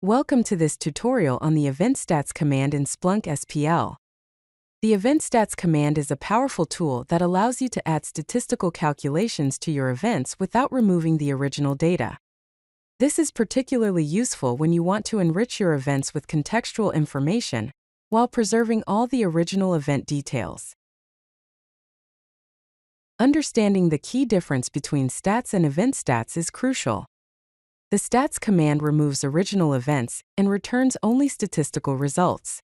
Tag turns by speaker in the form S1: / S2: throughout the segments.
S1: Welcome to this tutorial on the eventstats command in Splunk SPL. The eventstats command is a powerful tool that allows you to add statistical calculations to your events without removing the original data. This is particularly useful when you want to enrich your events with contextual information while preserving all the original event details. Understanding the key difference between stats and eventstats is crucial. The stats command removes original events and returns only statistical results.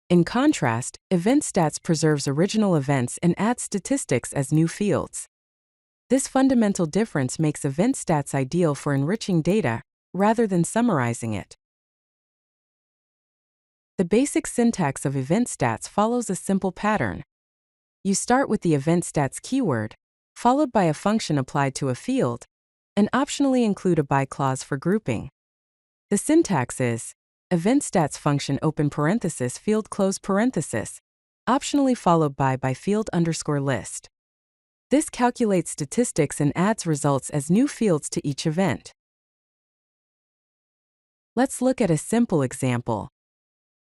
S1: In contrast, eventstats preserves original events and adds statistics as new fields. This fundamental difference makes eventstats ideal for enriching data rather than summarizing it. The basic syntax of eventstats follows a simple pattern. You start with the eventstats keyword, followed by a function applied to a field, and optionally include a by clause for grouping. The syntax is eventstats function open parenthesis field close parenthesis, optionally followed by field underscore list. This calculates statistics and adds results as new fields to each event. Let's look at a simple example.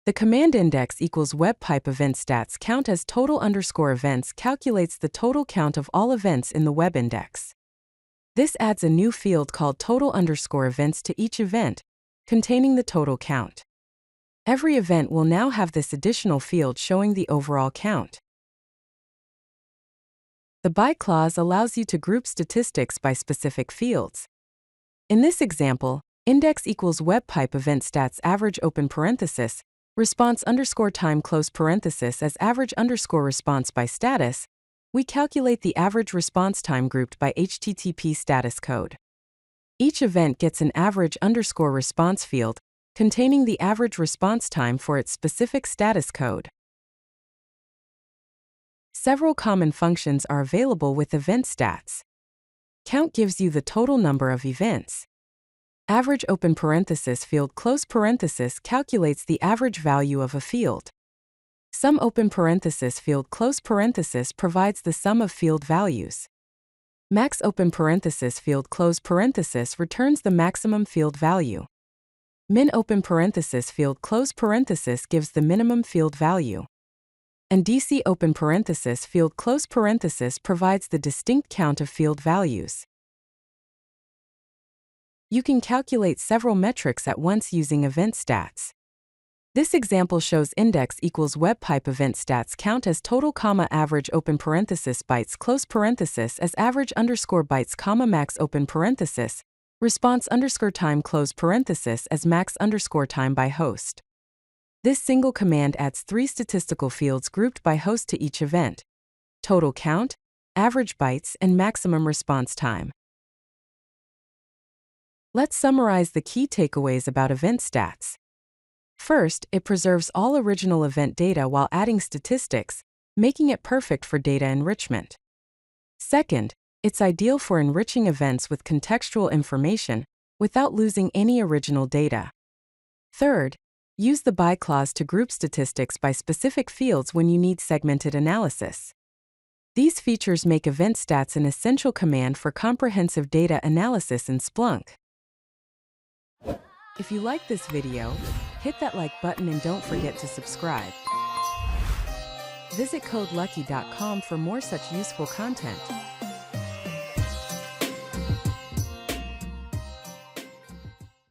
S1: The command index equals webpipe eventstats count as total underscore events calculates the total count of all events in the web index. This adds a new field called total underscore events to each event, containing the total count. Every event will now have this additional field showing the overall count. The by clause allows you to group statistics by specific fields. In this example, index equals webpipe eventstats average open parenthesis, response underscore time close parenthesis as average underscore response by status, we calculate the average response time grouped by HTTP status code. Each event gets an average underscore response field containing the average response time for its specific status code. Several common functions are available with eventstats. Count gives you the total number of events. Average open parenthesis field close parenthesis calculates the average value of a field. Sum open parenthesis field close parenthesis provides the sum of field values. Max open parenthesis field close parenthesis returns the maximum field value. Min open parenthesis field close parenthesis gives the minimum field value. And DC open parenthesis field close parenthesis provides the distinct count of field values. You can calculate several metrics at once using eventstats. This example shows index equals webpipe eventstats count as total average open parenthesis bytes close parenthesis as average underscore bytes max open parenthesis, response underscore time close parenthesis as max underscore time by host. This single command adds 3 statistical fields grouped by host to each event: total count, average bytes, and maximum response time. Let's summarize the key takeaways about eventstats. First, it preserves all original event data while adding statistics, making it perfect for data enrichment. Second, it's ideal for enriching events with contextual information without losing any original data. Third, use the by clause to group statistics by specific fields when you need segmented analysis. These features make eventstats an essential command for comprehensive data analysis in Splunk. If you like this video, hit that like button and don't forget to subscribe. Visit CodeLucky.com for more such useful content.